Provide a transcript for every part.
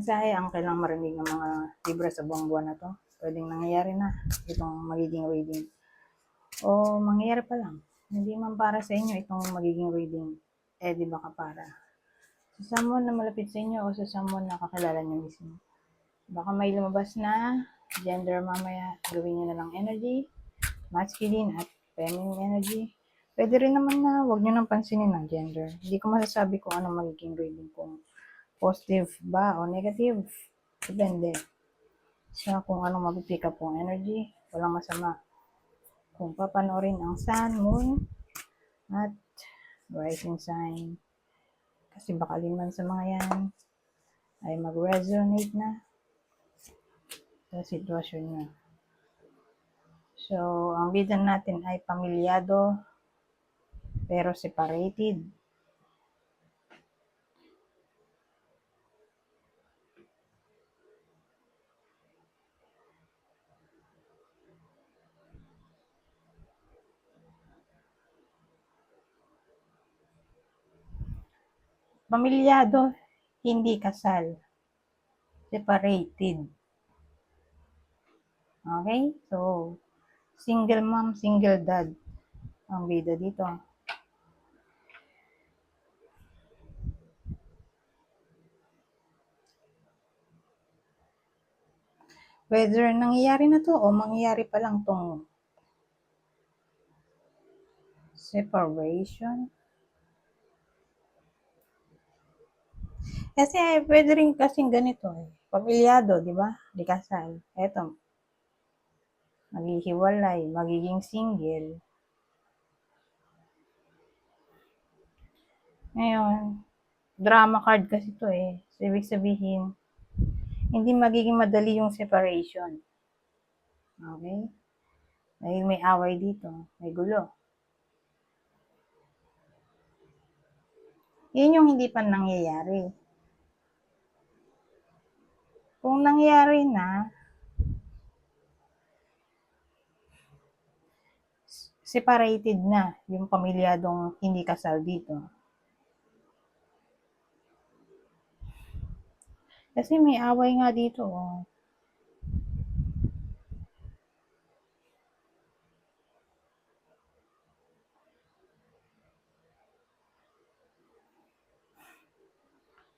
mensahe ang kailangang marinig ng mga Libra sa buong buwan na to. Pwedeng nangyayari na itong magiging reading. O mangyayari pa lang. Hindi man para sa inyo itong magiging reading. Di ba para? Sa someone na malapit sa inyo o sa someone na kakilala nyo mismo. Baka may lumabas na gender mamaya. Gawin nyo na lang energy. Masculine at feminine energy. Pwede rin naman na huwag nyo nang pansinin ang gender. Hindi ko masasabi kung anong magiging reading, kung positive ba o negative. Depende. So, kung anong mapipick up pong energy, walang masama. Kung papanoorin ang sun, moon, at rising sign. Kasi baka man sa mga yan ay mag-resonate na sa sitwasyon nyo. So, ang bidan natin ay pamilyado pero separated. Pamilyado, hindi kasal. Separated. Okay? So, single mom, single dad ang bida dito. Whether nangyayari na to o mangyayari pa lang tong separation. Kasi pwede rin kasing ganito pamilyado, di ba? Di kasal. Eto, maghihiwalay, magiging single. Ngayon, drama card kasi to So, ibig sabihin, hindi magiging madali yung separation. Okay? Dahil may away dito, may gulo. Yun yung hindi pa nangyayari. Kung nangyari na, separated na yung pamilyadong hindi kasal dito. Kasi may away nga dito.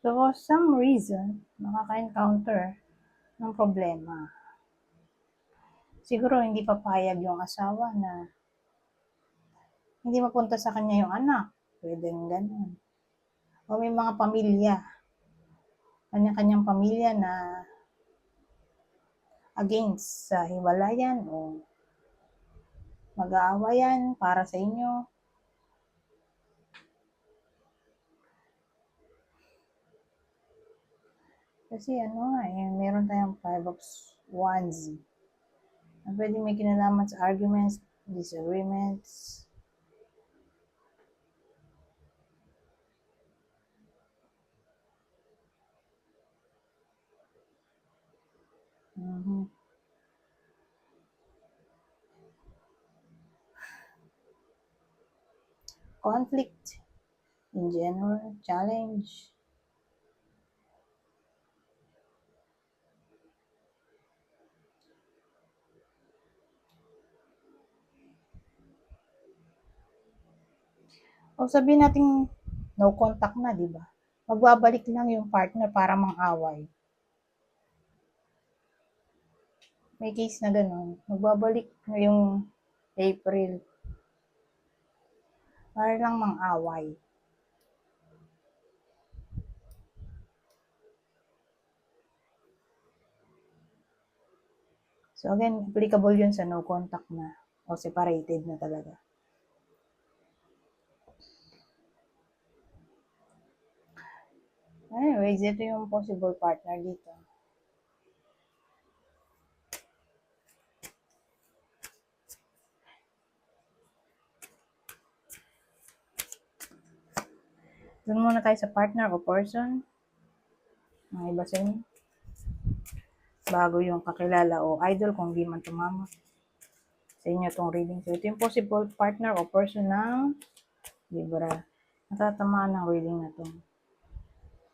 So, for some reason, makaka-encounter ng problema. Siguro hindi papayag yung asawa na hindi mapunta sa kanya yung anak. Pwedeng ganun. O may mga pamilya, kanya-kanyang pamilya na against sa hiwalayan o mag-aawayan para sa inyo. Kasi meron tayong 5 of Wands. Pwede may kinalaman sa arguments, disagreements. Conflict in general, challenge. O sabihin natin no contact na, di ba? Magbabalik lang yung partner para mang-away. May case na gano'n. Magbabalik ngayong April para lang mang-away. So again, applicable yun sa no contact na o separated na talaga. Anyways, ito yung possible partner dito. Doon muna tayo sa partner o person. Ang iba sa inyo. Bago yung kakilala o idol kung di man tumama sa inyo itong reading. So, ito yung possible partner o person ng Libra. Natatamaan ng reading na to.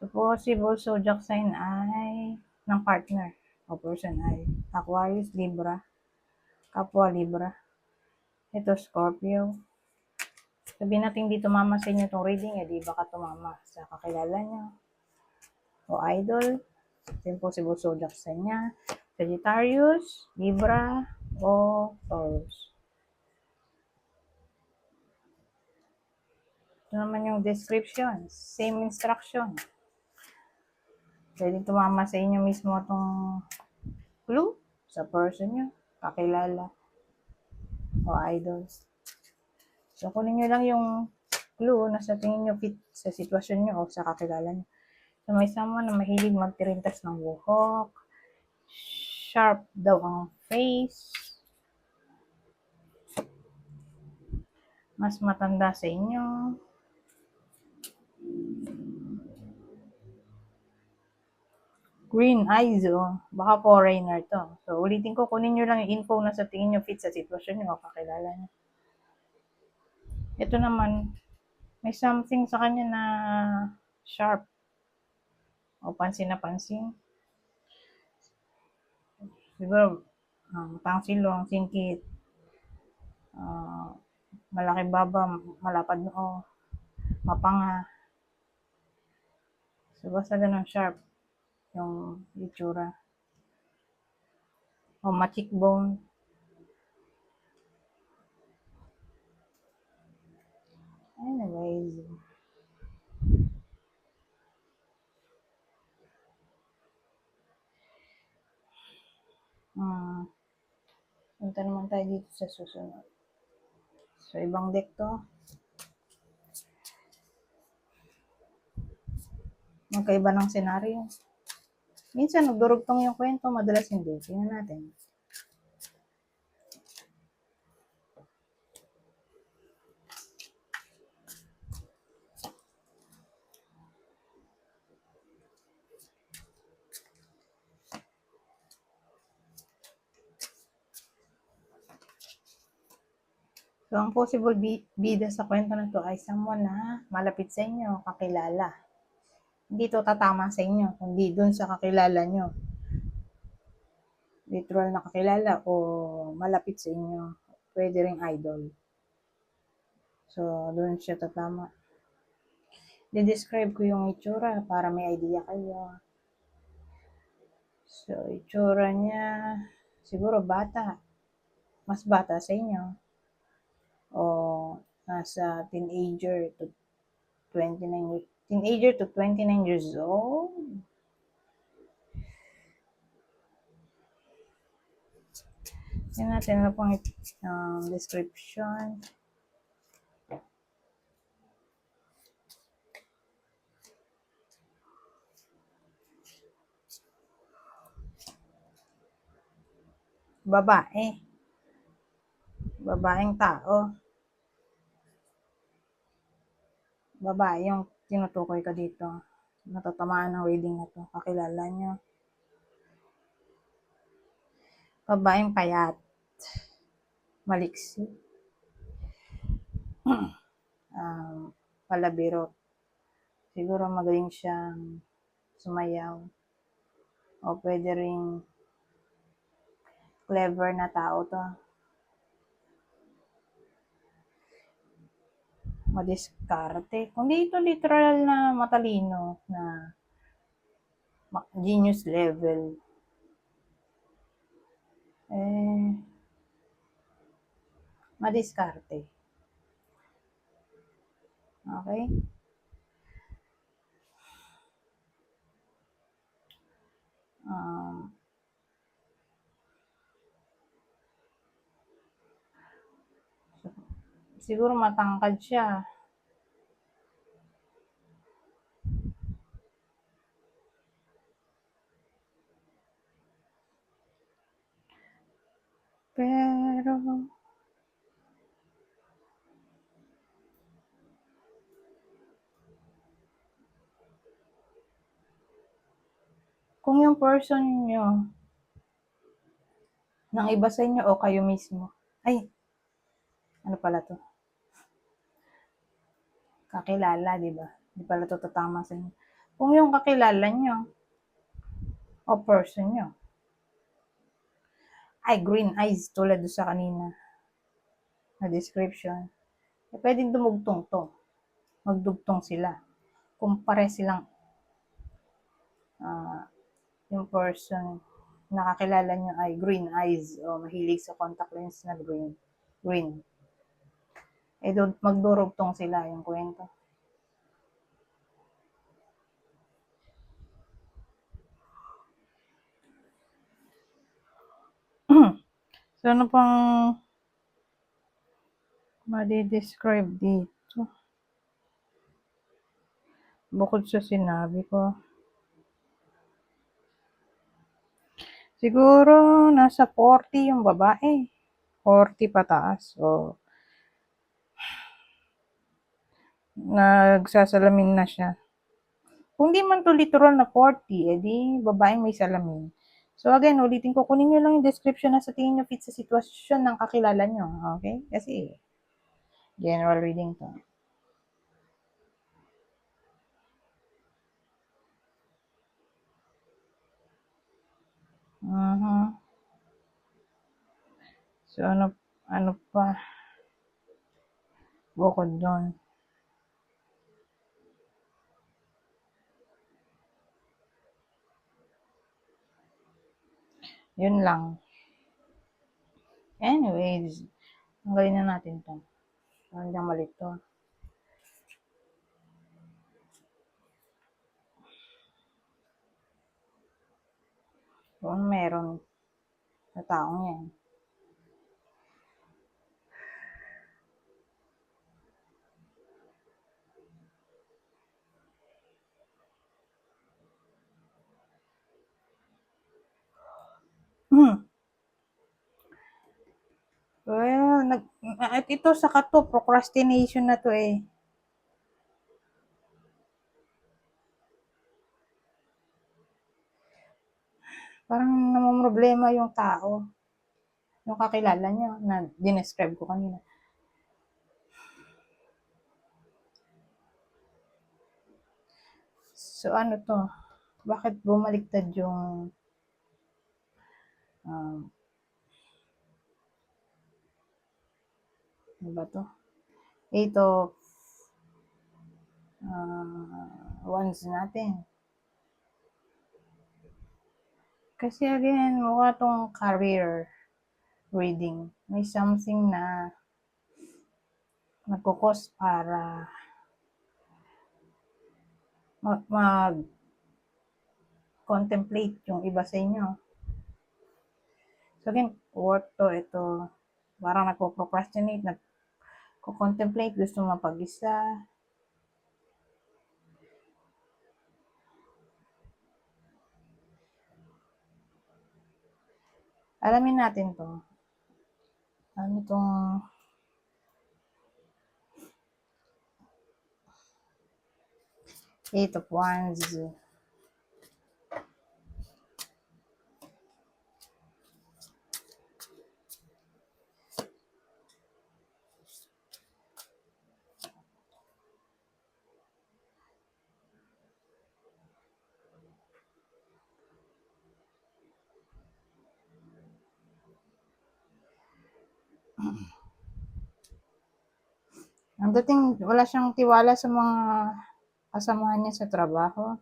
So, possible zodiac sign ay ng partner o person ay Aquarius, Libra, kapwa Libra. Ito, Scorpio. Sabihin natin di tumama sa inyo itong reading, di baka tumama sa kakilala nyo o idol. Ito yung possible zodiac sign niya. Sagittarius, Libra, o Taurus. Ito naman yung description. Same instruction. Pwede tumama sa inyo mismo itong clue sa person nyo, kakilala, o idols. So, kunin nyo lang yung clue na sa tingin nyo fit sa sitwasyon nyo o sa kakilala nyo. So, may someone na mahilig magtirintas ng buhok, sharp daw ang face, mas matanda sa inyo, green eyes, baka foreigner to. So, ulitin ko, kunin nyo lang yung info na sa tingin nyo fit sa sitwasyon nyo o kakilala nyo. Ito naman, may something sa kanya na sharp o pansin na pansin. Siguro, pangsilong, singkit, malaki baba, malapad noo, mapanga. So, basta ganun sharp yung itsura. O ma-cheekbone. Anyways. Punta naman tayo dito sa susunod. So, ibang deck to. Magkaiba ng senaryo. Minsan, nagdurugtong yung kwento, madalas hindi. Tingnan natin. So, ang possible bida sa kwento na to ay someone na malapit sa inyo, kakilala. Hindi to tatama sa inyo, kundi dun sa kakilala nyo. Literal na kakilala o malapit sa inyo. Pwede ring idol. So, dun siya tatama. I-describe ko yung itsura para may idea kayo. So, itsura niya, siguro bata. Mas bata sa inyo. O nasa teenager to 29 years old. Tingnan natin ano pang description. Babae. Babaeng tao. Babae yung tinutukoy ko dito. Natatamaan ng reading na to. Kakilala nyo. Babaeng payat. Maliksi. Palabiro. Siguro magaling siyang sumayaw. O pwede ring clever na tao to. Madiskarte. Kundi ito literal na matalino na genius level. Madiskarte. Okay? Siguro matangkad siya. Pero kung yung person nyo ng iba sa inyo o kayo mismo, ay, ano pala to? Kakilala, di ba? Di pala to tatama sa inyo. Kung yung kakilala nyo o person nyo ay green eyes tulad do sa kanina na description, pwedeng dumugtong to. Magdugtong sila. Kung pare silang yung person nakakilala nyo ay green eyes o mahilig sa contact lens na green. Magdurugtong sila yung kwento. So, ano pang ma-describe dito? Bukod sa sinabi ko. Siguro, nasa 40 yung babae. 40 pataas. O, nagsasalamin na siya. Kung di man to literal na 40, edi babaeng may salamin. So again, ulitin ko, kunin nyo lang yung description na sa tingin nyo fit sa sitwasyon ng kakilala nyo. Okay? Kasi, general reading to. So, ano pa? Bukod doon. Yun lang. Anyways, tanggalin na natin to. Hindi mali to. Kung meron sa taong yan. Well, at ito sa kato, procrastination na to eh. Parang namumroblema yung tao. Yung kakilala nyo na dinescribe ko kanina. So, ano to? Bakit bumaliktad yung ano ba to? 8 of wands natin. Kasi again, mukha tong career reading. May something na nagkukos para mag-contemplate yung iba sa inyo. So again, work to, ito, parang nagpo-procrastinate, nagko-contemplate, gusto mapag-isa. Alamin natin to. Ano tong Eight of Wands. Ang dating, wala siyang tiwala sa mga kasamahan niya sa trabaho.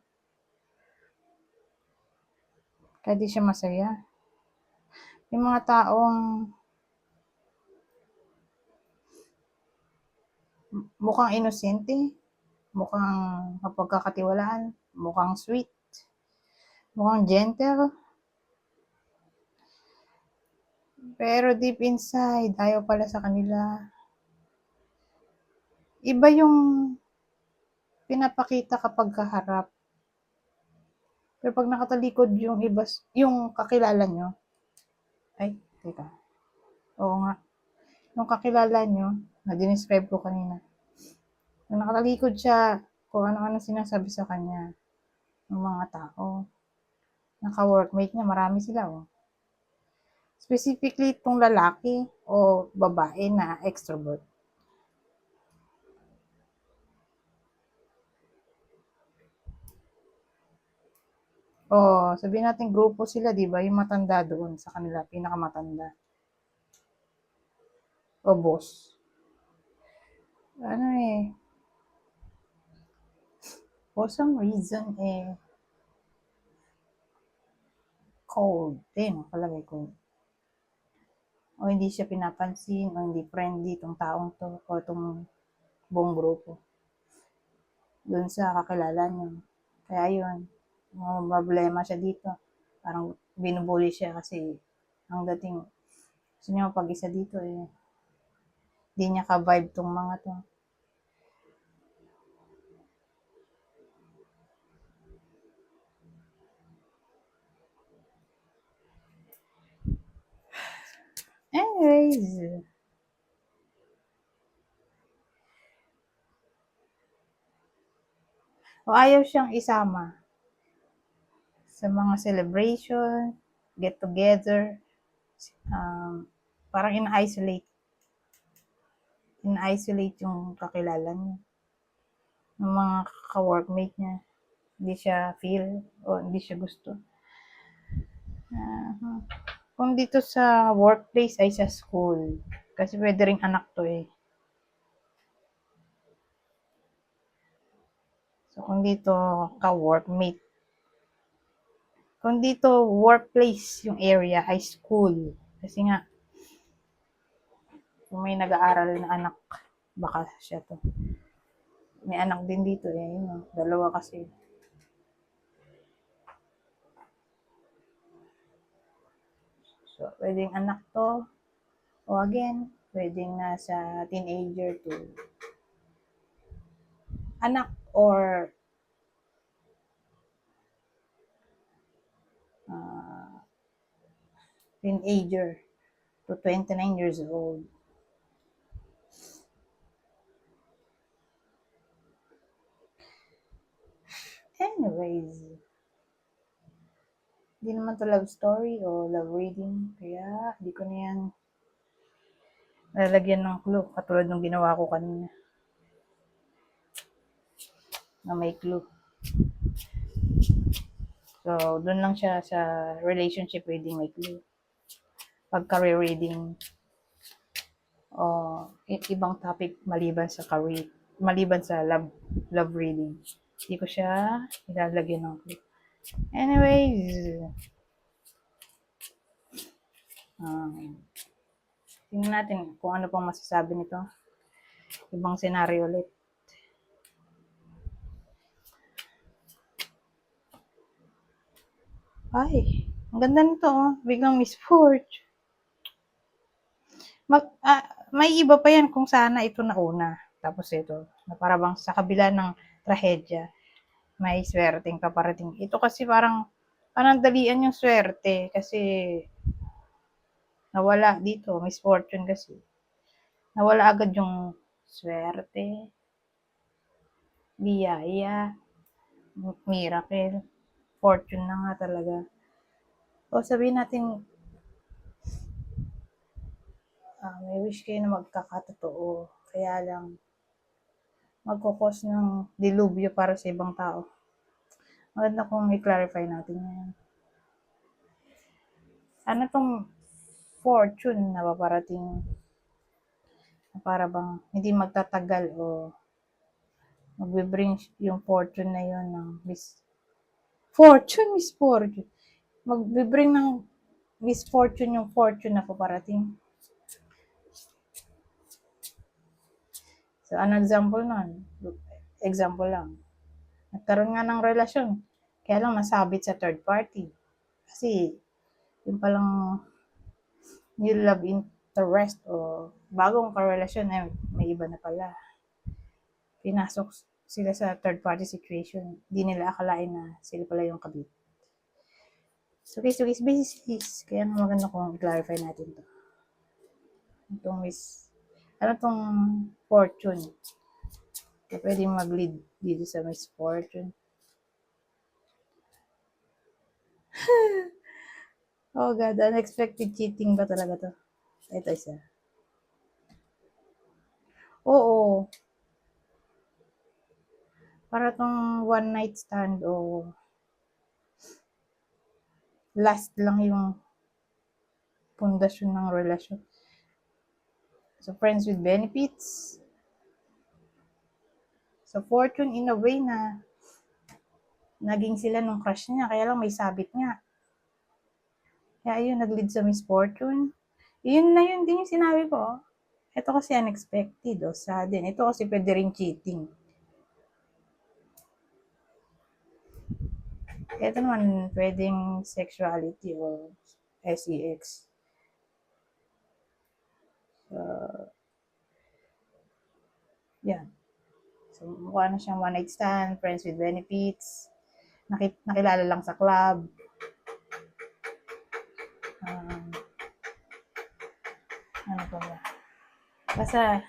Kaya di siya masaya. Yung mga taong mukhang inosente, mukhang mapagkakatiwalaan, mukhang sweet, mukhang gentle. Pero deep inside, ayaw pala sa kanila. Iba yung pinapakita kapag kaharap. Pero pag nakatalikod yung iba, yung kakilala nyo, ay, teka. Oo nga. Yung kakilala nyo, na dinescribe ko kanina. Yung nakatalikod siya, kung ano-ano sinasabi sa kanya, ng mga tao. Naka-workmate niya, marami sila, oh. Specifically, itong lalaki o babae na extrovert. Sabihin natin grupo sila, 'di ba? Yung matanda doon sa kanila, pinakamatanda. O boss. Ano eh, for some reason cold din, nakalagay ko. O hindi siya pinapansin, o hindi friendly itong taong to, o itong buong grupo. Doon sa kakilala niya. Kaya yun, problema siya dito. Parang binubuli siya kasi ang dating, gusto niya mapag-isa dito eh. Hindi niya ka-vibe tong mga to. Anyways, ayaw siyang isama sa mga celebration, get together, um, parang in-isolate yung kakilala niya, ng mga ka-workmate niya. Hindi siya feel o hindi siya gusto. Uh, kung dito sa workplace ay sa school, kasi pwede ring anak to eh. So kung dito ka-workmate, kung dito workplace yung area ay school. Kasi nga, kung may nag-aaral na anak, baka siya to. May anak din dito eh. Yun, dalawa kasi. So, pwedeng anak to. O again, pwedeng nasa teenager to anak or uh, teenager to 29 years old. Anyways, hindi naman to love story o love reading. Kaya, hindi ko na yan lalagyan ng clue. Katulad ng ginawa ko kanina. Na may clue. So, dun lang siya sa relationship reading may clue. Pag career reading, o ibang topic maliban sa career, maliban sa love reading. Hindi ko siya ilalagyan ng clue. Anyways, tingnan natin kung ano pang masasabi nito. Ibang senaryo ulit. Ay, ang ganda nito oh. Biglang Miss Forge. May iba pa yan kung sana ito nauna. Tapos ito, na para bang sa kabila ng trahedya, may swerteng paparating. Ito kasi parang dalian yung swerte kasi nawala dito, misfortune kasi. Nawala agad yung swerte, biyaya, miracle, fortune na nga talaga. O sabihin natin, may wish kayo na magkakatotoo. Kaya lang, magkukos ng dilubyo para sa ibang tao. Maganda kung i-clarify natin yan. Ano tong fortune na paparating na para bang hindi magtatagal o magbe-bring yung fortune na yun ng misfortune. Magbe-bring ng misfortune yung fortune na paparating. So, an example nun, example lang, nagkaroon nga ng relasyon, kaya lang nasabit sa third party. Kasi, yung palang new love interest o bagong karelasyon eh, may iba na pala. Pinasok sila sa third party situation. Hindi nila akalain na sila pala yung kabit. So, case basis. Kaya maganda kung i-clarify natin to. Itong ano tong fortune? Na pwedeng mag-lead dito sa misfortune. Oh God, unexpected cheating ba talaga to? Ito isa. Oo. Para tong one night stand o last lang yung pundasyon ng relasyon. So, friends with benefits. So, fortune in a way na naging sila nung crush niya, kaya lang may sabit nga. Kaya ayun, nag-lead sa misfortune. Yun na yun din yung sinabi ko. Ito kasi unexpected o sudden. Ito kasi pwede rin cheating. Ito naman pwedeng sexuality o sex. Yan. So, mukha na siyang one night stand, friends with benefits, nakilala lang sa club. Ano pa ba? Basta,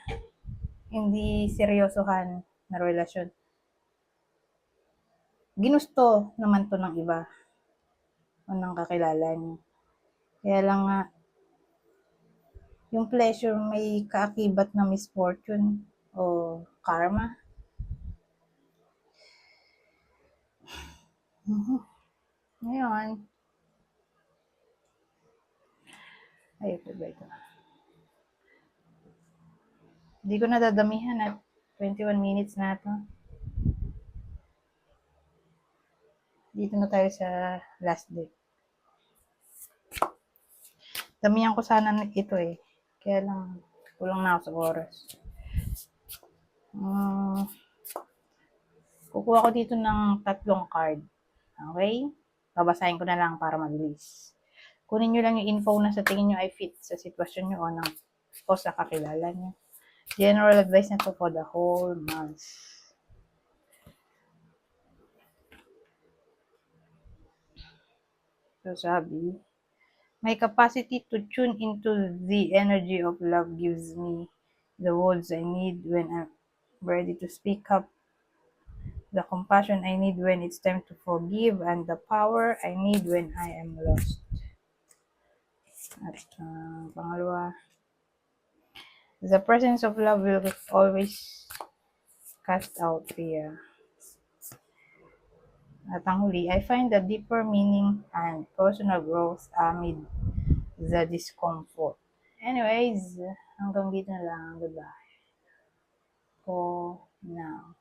hindi seryosohan na relasyon. Ginusto naman to ng iba o ng kakilala niya. Kaya lang nga, yung pleasure may kaakibat na misfortune o karma. Ngayon, ay, ito ba ito? Hindi ko nadadamihan at 21 minutes na ito. Dito na tayo sa last day. Damihan ko sana ito eh. Kaya lang, kulang na ako sa oras. Kukuha ko dito ng 3 card. Okay? Babasahin ko na lang para mabilis. Kunin nyo lang yung info na sa tingin nyo ay fit sa sitwasyon nyo o sa kakilala nyo. General advice na to for the whole month. So sabi, my capacity to tune into the energy of love gives me the words I need when I'm ready to speak up, the compassion I need when it's time to forgive, and the power I need when I am lost. At pangalawa, the presence of love will always cast out fear. At ang huli, I find a deeper meaning and personal growth amid the discomfort. Anyways, hanggang dito na lang. Goodbye for now.